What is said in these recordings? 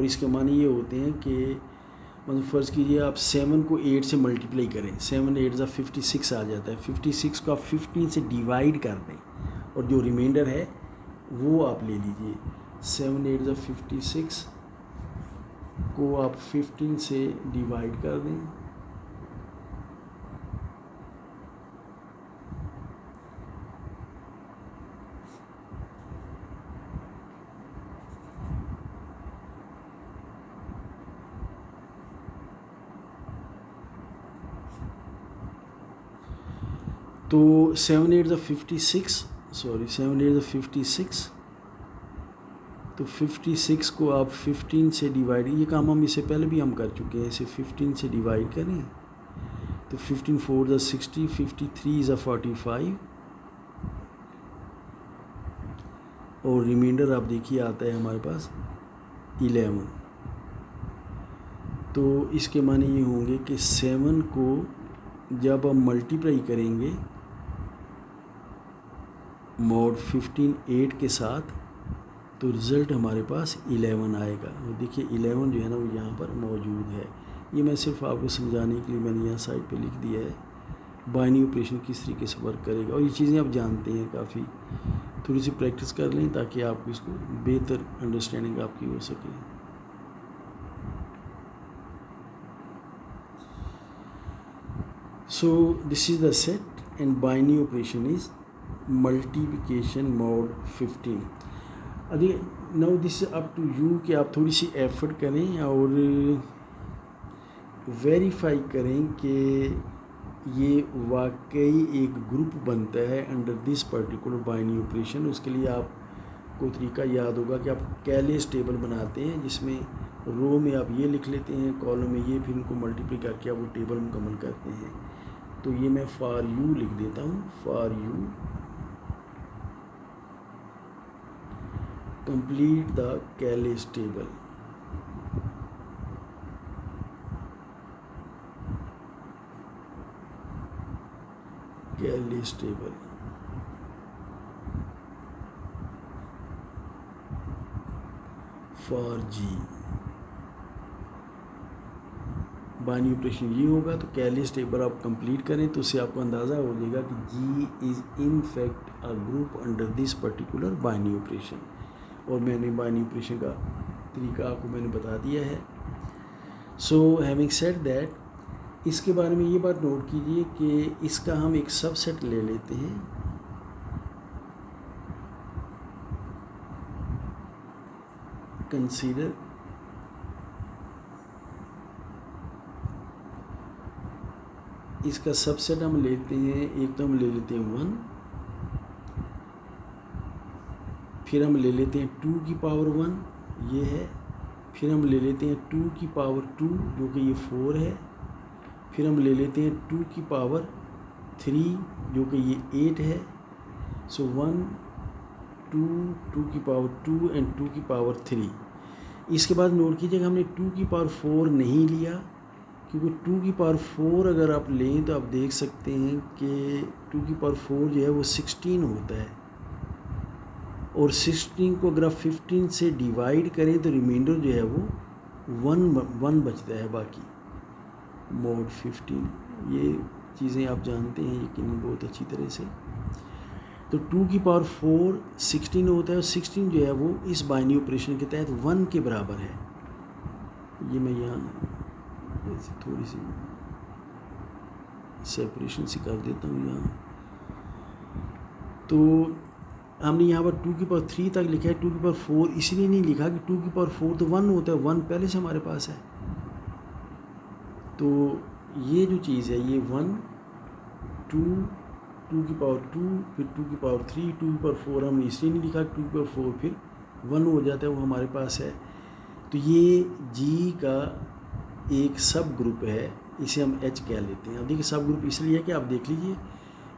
और इसके माने ये होते हैं कि मतलब फ़र्ज़ कीजिए आप 7 को 8 से मल्टीप्लाई करें, 7 8 ज़ा 56 आ जाता है, 56 को आप 15 से डिवाइड कर दें और जो रिमाइंडर है वो आप ले लीजिए। 7 8 ज़ा 56 को आप 15 से डिवाइड कर दें, तो 7 8 ज़ा 56 सॉरी 7 8 ज़ा 56, तो 56 को आप 15 से डिवाइड, ये काम हम इससे पहले भी हम कर चुके हैं, इसे 15 से डिवाइड करें तो 15 4 ज़ा 60, 53 ज़ा 45 और रिमाइंडर आप देखिए आता है हमारे पास 11। तो इसके माने ये होंगे कि 7 को जब हम मल्टीप्लाई करेंगे मॉड 15 8 के साथ तो रिज़ल्ट हमारे पास 11 आएगा। और देखिए 11 जो है ना वो यहाँ पर मौजूद है। ये मैं सिर्फ आपको समझाने के लिए मैंने यहाँ साइड पे लिख दिया है बाइनरी ऑपरेशन किस तरीके से वर्क करेगा। और ये चीज़ें आप जानते हैं, काफ़ी थोड़ी सी प्रैक्टिस कर लें ताकि आपको इसको बेहतर अंडरस्टैंडिंग आपकी हो सके। So this is the set and binary operation is multiplication mode 15. अभी now this is up to you कि आप थोड़ी सी एफर्ट करें और वेरीफाई करें कि ये वाकई एक ग्रुप बनता है under this particular binary operation. उसके लिए आपको तरीका याद होगा कि आप कैलेस टेबल बनाते हैं जिसमें रो में आप ये लिख लेते हैं, कॉलम में ये, फिर उनको मल्टीप्लाई करके आप वो टेबल मुकम्मल करते हैं। तो ये मैं फॉर यू लिख देता हूँ, for you complete the Cayley table. Cayley table for G. Binary operation ये होगा तो कैलेस टेबल आप कंप्लीट करें तो उससे आपको अंदाज़ा हो जाएगा कि G is in fact a group under this particular binary operation. और मैंने बाइनरी ऑपरेशन का तरीका आपको मैंने बता दिया है। सो हैविंग सेड दैट, इसके बारे में ये बात नोट कीजिए कि इसका हम एक सबसेट ले लेते हैं। कंसीडर इसका सबसेट हम लेते हैं, एक तो हम ले लेते हैं 1, फिर हम ले लेते हैं 2 की पावर 1 ये है, फिर हम ले लेते हैं 2 की पावर 2 जो कि ये 4 है, फिर हम ले लेते हैं 2 की पावर 3 जो कि ये 8 है। सो 1 2 2 की पावर 2 एंड 2 की पावर 3। इसके बाद नोट कीजिएगा हमने 2 की पावर 4 नहीं लिया, क्योंकि 2 की पावर 4 अगर आप लें तो आप देख सकते हैं कि 2 की पावर 4 जो है वो 16 होता है, और 16 को अगर आप 15 से डिवाइड करें तो रिमाइंडर जो है वो 1 बचता है बाकी। मोड 15 ये चीज़ें आप जानते हैं यकीन बहुत अच्छी तरह से। तो 2 की पावर 4 16 होता है और 16 जो है वो इस बाइनरी ऑपरेशन के तहत 1 के बराबर है। ये मैं यहाँ थोड़ी सी सेपरेशन सी कर देता हूँ यहाँ। तो हमने यहाँ पर 2 की पावर 3 तक लिखा है, 2 की पावर 4 इसलिए नहीं लिखा कि 2 की पावर 4 तो 1 होता है, 1 पहले से हमारे पास है। तो ये जो चीज़ है ये 1 2 2 की पावर 2 फिर 2 की पावर 3 2 की पावर 4 हमने इसलिए नहीं लिखा, 2 की पावर 4 फिर 1 हो जाता है, वो हमारे पास है। तो ये जी का एक सब ग्रुप है, इसे हम एच कह लेते हैं। अब देखिए सब ग्रुप इसलिए है कि आप देख लीजिए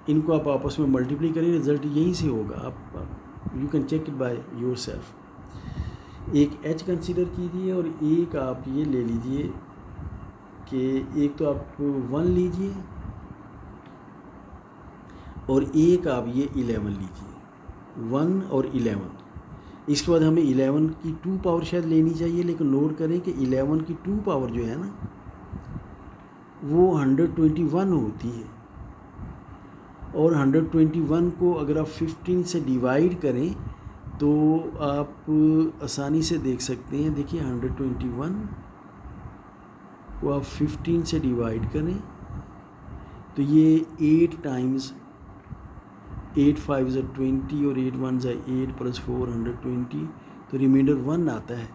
इनको आप आपस में मल्टीप्लाई करें, रिजल्ट यहीं से होगा। आप you can check it by yourself. एक एच कंसीडर कीजिए और एक आप ये ले लीजिए कि एक तो आप 1 लीजिए और एक आप ये 11 लीजिए, 1 और 11। इसके बाद हमें 11 की 2 पावर शायद लेनी चाहिए, लेकिन नोट करें कि 11 की 2 पावर जो है ना वो 121 होती है, और 121 को अगर आप 15 से डिवाइड करें तो आप आसानी से देख सकते हैं। देखिए 121 को आप 15 से डिवाइड करें तो ये 8 टाइम्स 8 5 ज़ा 20 और 8 1 ज़ा 8 प्लस 4 120, तो रिमाइंडर 1 आता है।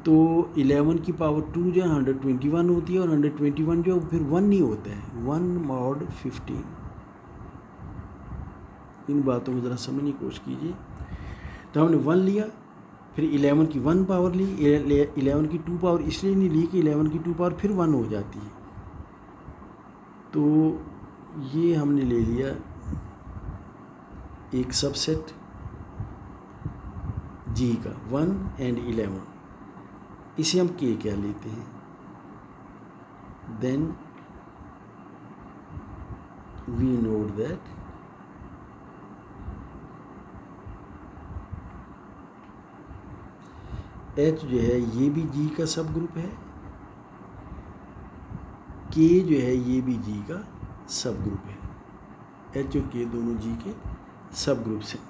तो 11 की पावर 2 जो है 121 होती है, और 121 जो फिर 1 नहीं होता है, 1 mod 15। इन बातों को ज़रा समझने की कोशिश कीजिए। तो हमने 1 लिया, फिर 11 की 1 पावर ली, 11 की 2 पावर इसलिए नहीं ली कि 11 की 2 पावर फिर 1 हो जाती है। तो ये हमने ले लिया एक सबसेट जी का 1 एंड 11, इसे हम के क्या लेते हैं, then we note that H जो है ये भी जी का सब ग्रुप है, के जो है ये भी जी का सब ग्रुप है, एच और के दोनों जी के सब ग्रुप्स हैं।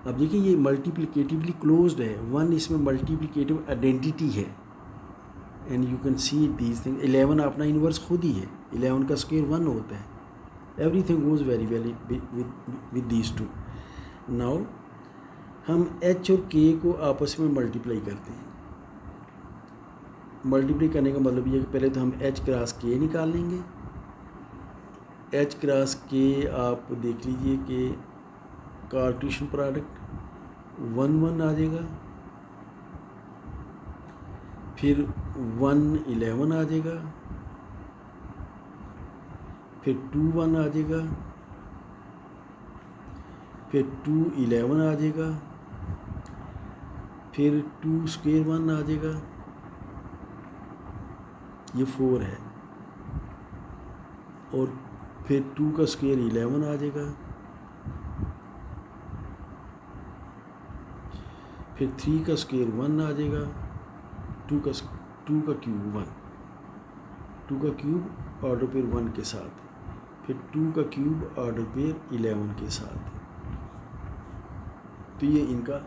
अब देखिए ये मल्टीप्लिकेटिवली क्लोज्ड है, 1 इसमें मल्टीप्लिकेटिव आइडेंटिटी है, and you can see these thing. 11 अपना इन्वर्स खुद ही है, 11 का स्क्वायर 1 होता है। Everything goes very well with these two. Now हम एच और के को आपस में मल्टीप्लाई करते हैं। मल्टीप्लाई करने का मतलब ये कि पहले तो हम एच क्रॉस के निकाल लेंगे। एच क्रॉस के आप देख लीजिए कि कार्टेशियन प्रोडक्ट 1 1 आ जाएगा, फिर 1 11 आ जाएगा, फिर 2 1 आ जाएगा, फिर 2 11 आ जाएगा, फिर 2 स्क्वायर 1 आ जाएगा, ये 4 है, और फिर 2 का स्क्वायर 11 आ जाएगा, फिर 3 का स्क्वायर 1 आ जाएगा, 2 का क्यूब 1, 2 का क्यूब ऑर्डर पेयर 1 के साथ, फिर 2 का क्यूब ऑर्डर पेयर 11 के साथ। तो ये इनका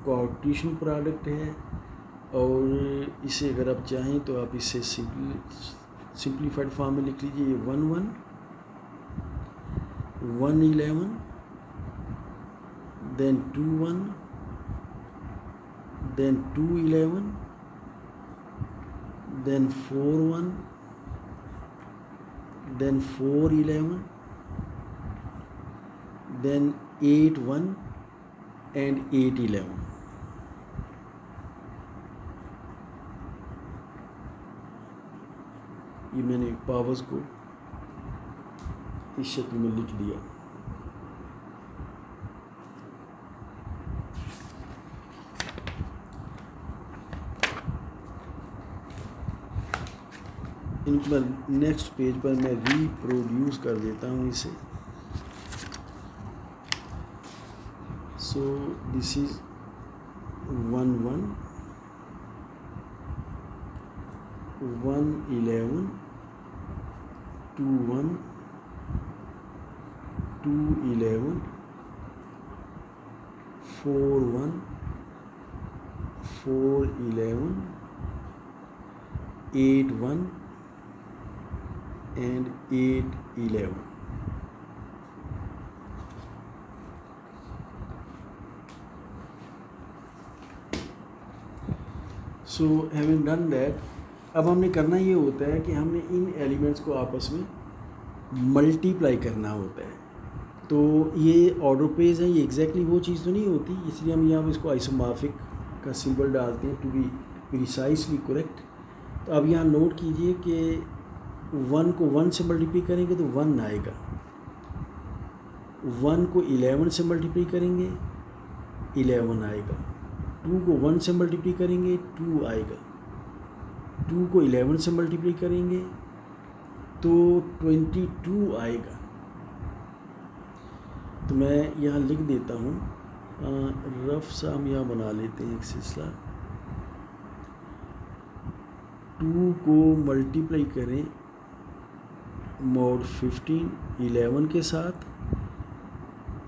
कार्टेशियन प्रोडक्ट है, और इसे अगर आप चाहें तो आप इसे सिंप्लीफाइड फॉर्म में लिख लीजिए। 1 1 1 11 then 2 1 then 2 11 then 4 1 then 4 11 then 8 1 and 8 11। ये मैंने पावर्स को इस शक्ल में लिख दिया। इनको मैं नेक्स्ट पेज पर मैं रीप्रोड्यूस कर देता हूँ इसे। सो this is 1 1 1 11 2 1 2 11 4 1 4 11 8 1 and 8 11। So having done that, अब हमने करना ये होता है कि हमने इन एलिमेंट्स को आपस में मल्टीप्लाई करना होता है। तो ये ऑर्डर पेज है, ये एग्जैक्टली वो चीज़ तो नहीं होती, इसलिए हम यहाँ इसको आइसोमॉर्फिक का सिंबल डालते हैं टू बी प्रिसाइसली करेक्ट। तो अब यहाँ नोट कीजिए कि 1 को 1 से मल्टीप्लाई करेंगे तो 1 आएगा, 1 को 11 से मल्टीप्लाई करेंगे 11 आएगा, 2 को 1 से मल्टीप्लाई करेंगे 2 आएगा, 2 को 11 से मल्टीप्लाई करेंगे तो 22 आएगा, तो मैं यहाँ लिख देता हूँ, रफ सा हम यहाँ बना लेते हैं एक सिलसिला। 2 को मल्टीप्लाई करें मॉड 15 11 के साथ,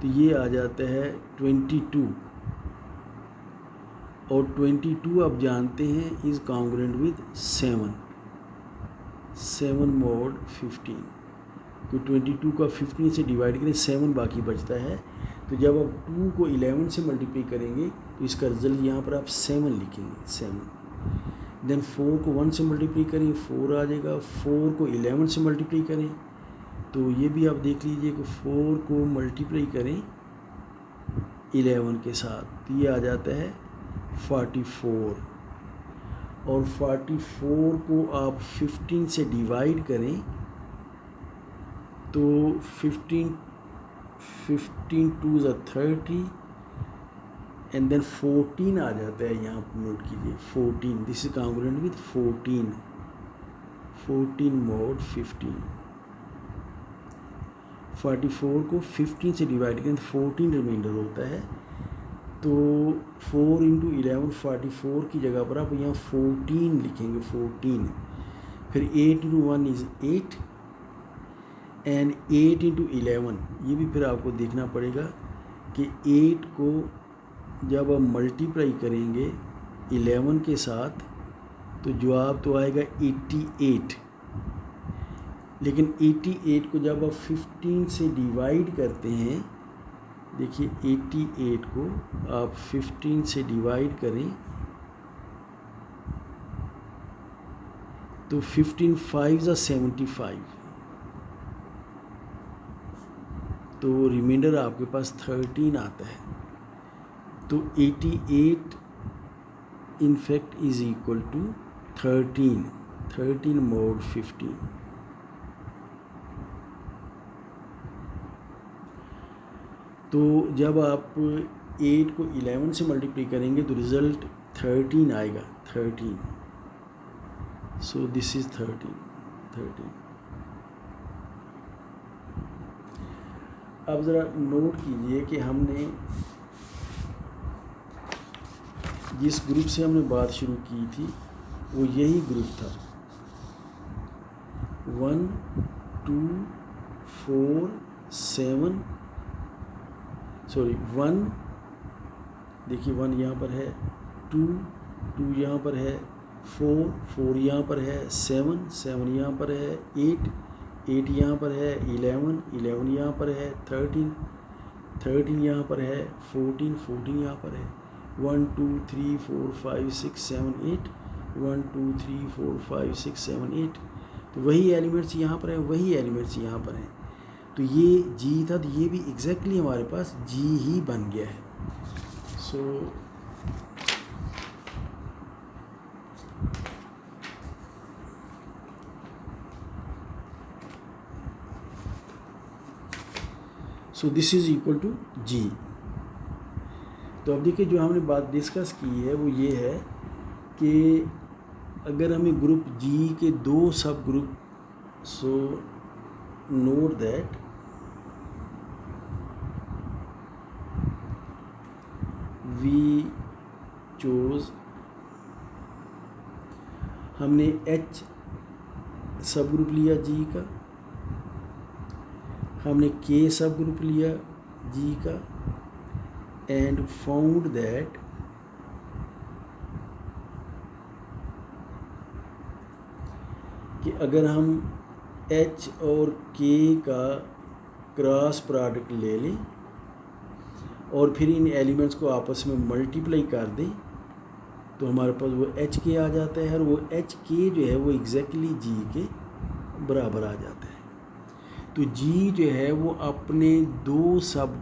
तो ये आ जाता है 22, और 22 आप जानते हैं इज़ कॉन्ग्रुएंट विद 7 मॉड 15। तो 22 का 15 से डिवाइड करें, 7 बाकी बचता है। तो जब आप 2 को 11 से मल्टीप्लाई करेंगे तो इसका रिजल्ट यहाँ पर आप 7 लिखेंगे, 7। देन 4 को 1 से मल्टीप्लाई करें, 4 आ जाएगा। 4 को 11 से मल्टीप्लाई करें, तो ये भी आप देख लीजिए कि 4 को मल्टीप्लाई करें 11 के साथ, तो ये आ जाता है 44। और 44 को आप 15 से डिवाइड करें तो 15 2 30, एंड देन 14 आ जाता है। यहाँ पर नोट कीजिए 14, this is congruent with 14 mod 15। 44 को 15 से डिवाइड करें तो 14 रिमाइंडर होता है। तो 4 × 11 44 की जगह पर आप यहाँ 14 लिखेंगे, 14। फिर 8 × 1 इज़ 8, एंड 8 × 11, ये भी फिर आपको देखना पड़ेगा कि 8 को जब आप मल्टीप्लाई करेंगे 11 के साथ तो जवाब तो आएगा 88। लेकिन 88 को जब आप 15 से डिवाइड करते हैं, देखिए 88 को आप 15 से डिवाइड करें तो 15 5 = 75, तो रिमाइंडर आपके पास 13 आता है। तो 88 in fact is equal to 13 mod 15। तो जब आप 8 को 11 से मल्टीप्लाई करेंगे तो रिज़ल्ट 13 आएगा, 13। सो दिस इज 13। अब ज़रा नोट कीजिए कि हमने जिस ग्रुप से हमने बात शुरू की थी वो यही ग्रुप था। 1 2 4 7, सॉरी 1, देखिए 1 यहाँ पर है, 2 यहाँ पर है, 4 यहाँ पर है, 7 यहाँ पर है, 8 यहाँ पर है, 11 यहाँ पर है, 13 यहाँ पर है, 14 यहाँ पर है, 1 2 3 4 5 6 7 8, 1 2 3 4 5 6 7 8। तो वही एलिमेंट्स यहाँ पर हैं, वही एलिमेंट्स यहाँ पर हैं। तो ये जी था, तो ये भी एग्जैक्टली हमारे पास जी ही बन गया है। So this is equal to G. तो अब देखिए जो हमने बात डिस्कस की है वो ये है कि अगर हमें ग्रुप जी के 2 subgroup, so note that we chose, हमने एच सब ग्रुप लिया जी का, हमने के सब ग्रुप लिया जी का, एंड फाउंड दैट कि अगर हम एच और के का क्रॉस प्रोडक्ट ले लें और फिर इन एलिमेंट्स को आपस में मल्टीप्लाई कर दें तो हमारे पास वो एच के आ जाता है, और वो एच के जो है वो एग्जैक्टली जी के बराबर आ जाता है। तो जी जो है वो अपने 2 सब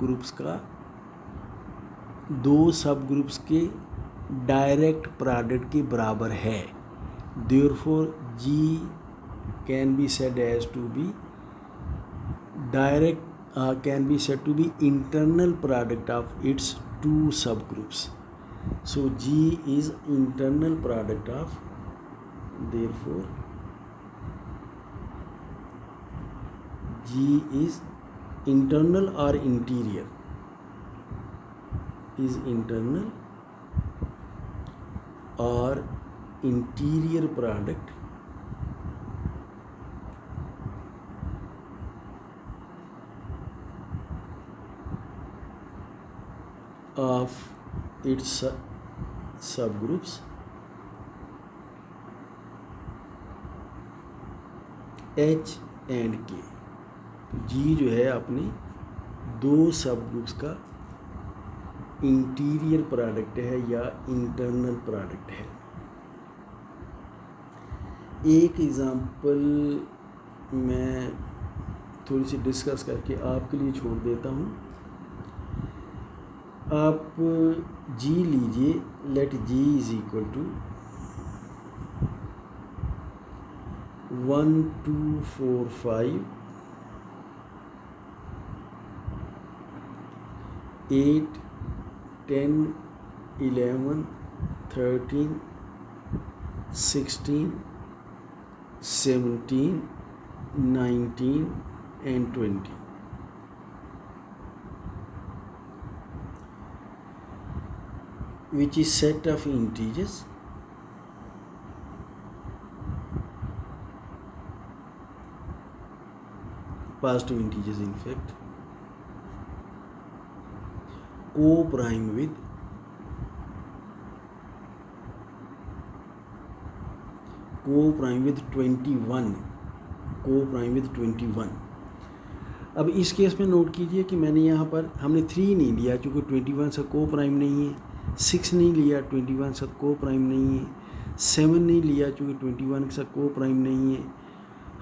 ग्रुप्स के डायरेक्ट प्रोडक्ट के बराबर है। Therefore G can be said as to be direct, can be said to be internal product of its 2 subgroups. So G is internal product of, therefore G is internal or interior, is internal or interior product of its subgroups H and K। G जो है अपने दो सब groups का interior product है या internal product है। एक एग्ज़ाम्पल मैं थोड़ी सी डिस्कस करके आपके लिए छोड़ देता हूँ। आप G लीजिए, let G is equal to 1 2 4 5 8 10 11 13 16 17 19 and 20। which is set of integers positive integers in fact co-prime with co-prime with 21 co-prime with 21। अब इस केस में नोट कीजिए कि मैंने यहाँ पर हमने 3 नहीं लिया क्योंकि 21 से को प्राइम नहीं है, 6 नहीं लिया 21 से को प्राइम नहीं है, 7 नहीं लिया क्योंकि 21 के साथ को प्राइम नहीं है,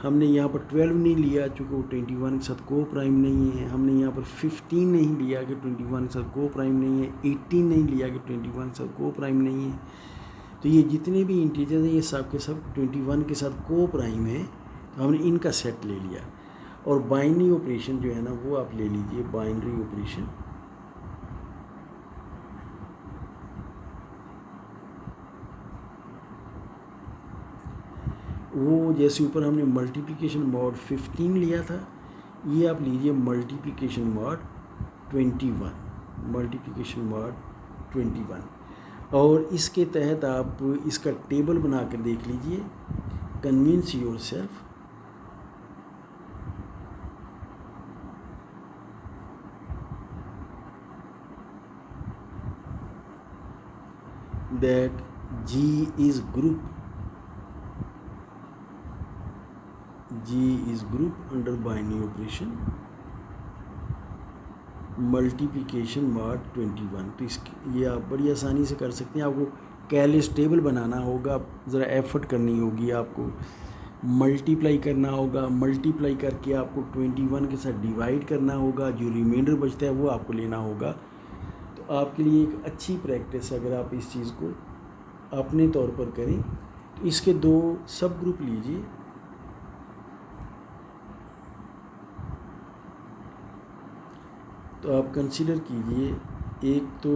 हमने यहाँ पर 12 नहीं लिया क्योंकि वो 21 के साथ को प्राइम नहीं है, हमने यहाँ पर 15 नहीं लिया कि 21 के साथ को प्राइम नहीं है, 18 नहीं लिया कि 21 के साथ को प्राइम नहीं है। तो ये जितने भी इंटीजर्स हैं ये सब के सब 21 के साथ को प्राइम है, तो हमने इनका सेट ले लिया। और बाइनरी ऑपरेशन जो है ना वो आप ले लीजिए, बाइनरी ऑपरेशन वो जैसे ऊपर हमने मल्टीप्लिकेशन मॉड 15 लिया था, ये आप लीजिए मल्टीप्लिकेशन मॉड 21, मल्टीप्लिकेशन मॉड 21। और इसके तहत आप इसका टेबल बना कर देख लीजिए, convince yourself that G is group under binary operation multiplication mod 21। तो इसकी ये आप बड़ी आसानी से कर सकते हैं। आपको कैलिस टेबल बनाना होगा, ज़रा एफर्ट करनी होगी, आपको मल्टीप्लाई करना होगा, मल्टीप्लाई करके आपको 21 के साथ डिवाइड करना होगा, जो रिमाइंडर बचता है वो आपको लेना होगा। तो आपके लिए एक अच्छी प्रैक्टिस अगर आप इस चीज़ को अपने तौर पर करें तो इसके दो सब ग्रुप लीजिए, तो आप कंसीडर कीजिए, एक तो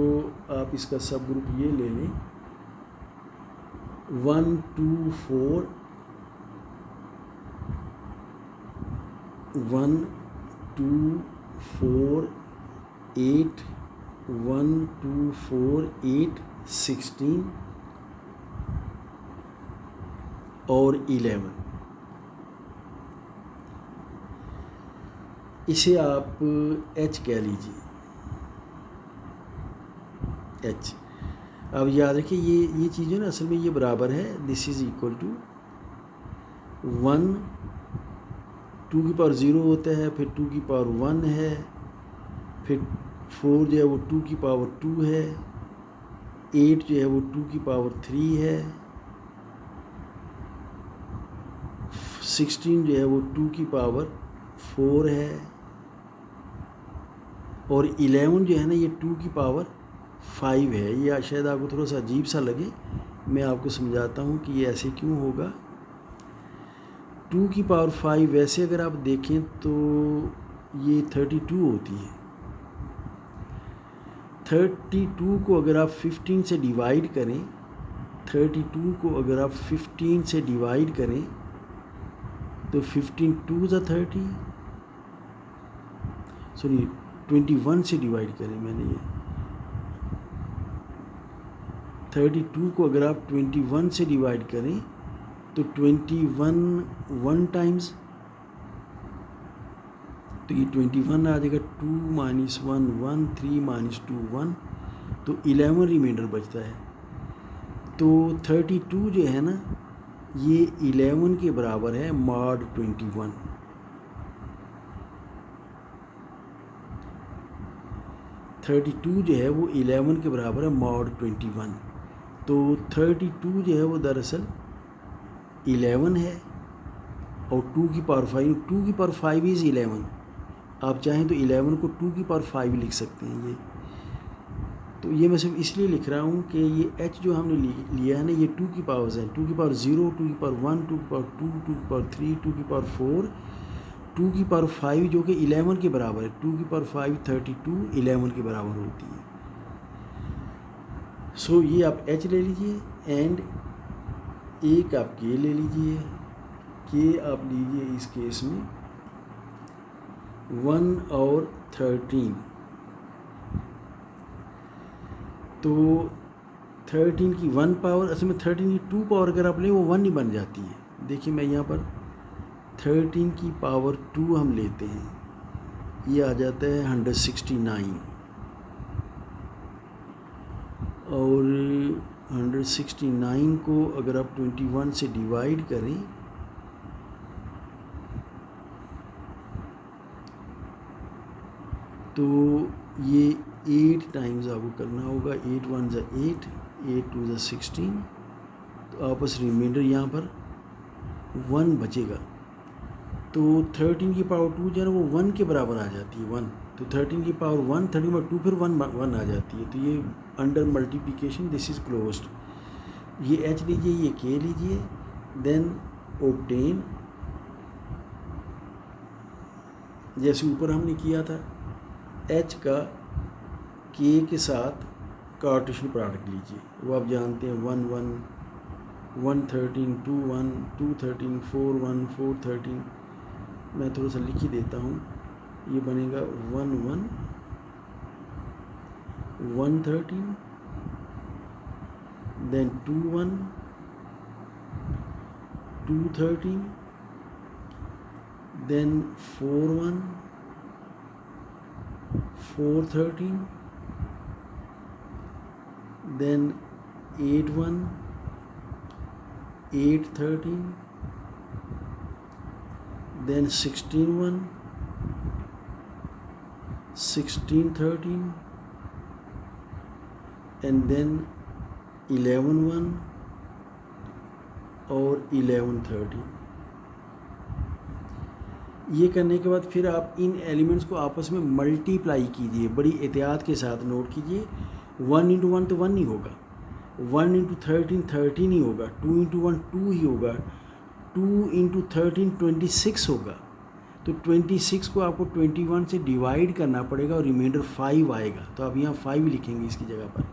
आप इसका सब ग्रुप ये ले लें 1 2 4 1 2 4 8 1 2 4 8 16 और 11। इसे आप H कह लीजिए, H। अब याद रखिए ये चीज़ें ना असल में ये बराबर है, दिस इज़ इक्वल टू 1 2 की पावर 0 होता है, फिर 2 की पावर 1 है, फिर 4 जो है वो 2 की पावर 2 है, 8 जो है वो 2 की पावर 3 है, 16 जो है वो 2 की पावर 4 है, और 11 जो है ना ये 2 की पावर 5 है। ये शायद आपको थोड़ा सा अजीब सा लगे, मैं आपको समझाता हूँ कि ये ऐसे क्यों होगा। 2 की पावर 5 वैसे अगर आप देखें तो ये 32 होती है। 32 को अगर आप 15 से डिवाइड करें, 32 को अगर आप 15 से डिवाइड करें तो 15 2 ज़ा 30, सॉरी 21 से डिवाइड करें मैंने ये 32 को अगर आप 21 से डिवाइड करें तो 21 1 टाइम्स, तो ये 21 आ जाएगा, 2 - 1 1, 3 - 2 1, तो 11 रिमाइंडर बचता है। तो 32 जो है ना ये 11 के बराबर है मॉड 21। (32) जो है वो 11 के बराबर है मॉड 21। तो 32 जो है वो दरअसल 11 है और 2 की पावर 5, 2 की पावर 5 इज़ 11। आप चाहें तो 11 को 2 की पावर 5 लिख सकते हैं ये। तो ये मैं सिर्फ इसलिए लिख रहा हूँ कि ये h जो हमने लिया है ना ये 2 की पावर्स हैं, 2 की पावर 0, 2 की पावर 1, 2 की पावर 2, 2 की पावर 3, 2 की पावर 4, 2 की पावर 5 जो कि 11 के बराबर है। 2 की पावर 5 32 11 के बराबर होती है। सो ये आप h ले लीजिए एंड एक आप k ले लीजिए। k आप लीजिए इस केस में 1 और 13। तो 13 की 1 पावर, असल में 13 की 2 पावर अगर आप लें वो 1 ही बन जाती है। देखिए मैं यहाँ पर 13 की पावर 2 हम लेते हैं, ये आ जाता है 169 और 169 को अगर आप 21 से डिवाइड करें तो ये 8 टाइम्स आपको करना होगा। 8 1 ज़ा 8, 8 2 ज़ा 16, तो आपस रिमाइंडर यहाँ पर 1 बचेगा। तो 13 की पावर 2 जो है वो 1 के बराबर आ जाती है 1। तो 13 की पावर 1, 13 में 2 फिर 1 आ जाती है। तो ये under multiplication this is closed. ये h लीजिए, ये k लीजिए, देन ऑब्टेन, जैसे ऊपर हमने किया था h का k के साथ कार्टेशियन प्रोडक्ट लीजिए। वो आप जानते हैं 1 1 1 13 2 1 2 13 4 1 4 13। मैं थोड़ा सा लिख ही देता हूँ। ये बनेगा 1 1 1 13, then 2 1 2 13, then 4 1 4 13, then 8 1 8 13, then 16 1 16 13, and then 11 1 और 11 13। ये करने के बाद फिर आप इन एलिमेंट्स को आपस में मल्टीप्लाई कीजिए, बड़ी एहतियात के साथ नोट कीजिए। 1 × 1 तो 1 नहीं होगा, 1 × 13 13 ही होगा, 2 × 1 2 ही होगा, 2 × 13 26 होगा। तो 26 को आपको 21 से डिवाइड करना पड़ेगा और रिमाइंडर 5 आएगा। तो आप यहाँ 5 लिखेंगे इसकी जगह पर।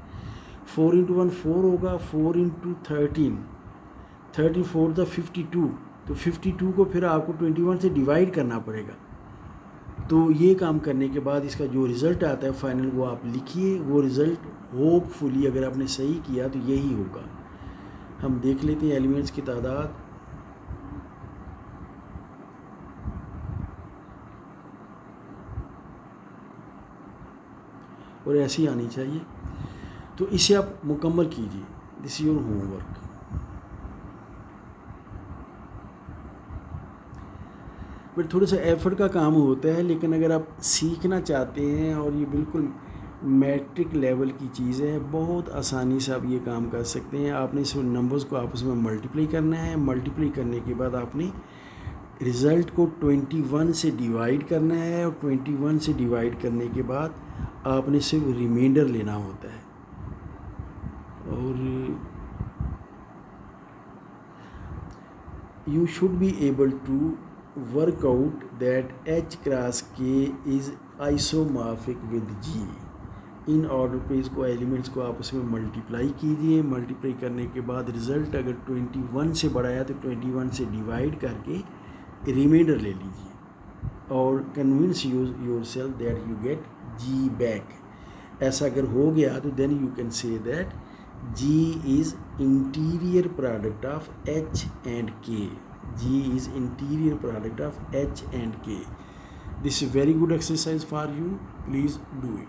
4 × 1 4 होगा, 4 × 13 13 4 = 52। तो 52 को फिर आपको 21 से डिवाइड करना पड़ेगा। तो ये काम करने के बाद इसका जो रिज़ल्ट आता है फाइनल वो आप लिखिए। वो रिज़ल्ट होपफुली अगर आपने सही किया तो यही होगा। हम देख लेते हैं एलिमेंट्स की तादाद। और ऐसी आनी चाहिए। तो इसे आप मुकम्मल कीजिए। This is your homework. But थोड़ा सा एफर्ट का काम होता है, लेकिन अगर आप सीखना चाहते हैं और ये बिल्कुल मैट्रिक लेवल की चीज़ है, बहुत आसानी से आप ये काम कर सकते हैं। आपने इस नंबर्स को आपस में मल्टीप्लाई करना है। मल्टीप्लाई करने के बाद आपने रिज़ल्ट को 21 से डिवाइड करना है और 21 से डिवाइड करने के बाद आपने सिर्फ रिमाइंडर लेना होता है। और you should be able to work out that h cross k is isomorphic with g। In order पे इसको एलिमेंट्स को आपस में मल्टीप्लाई कीजिए। मल्टीप्लाई करने के बाद रिज़ल्ट अगर 21 से बड़ा है तो 21 से डिवाइड करके रिमाइंडर ले लीजिए। और convince yourself that you get G back. ऐसा अगर हो गया तो then you can say that G is interior product of H and K. G is interior product of H and K. This is very good exercise for you. Please do it.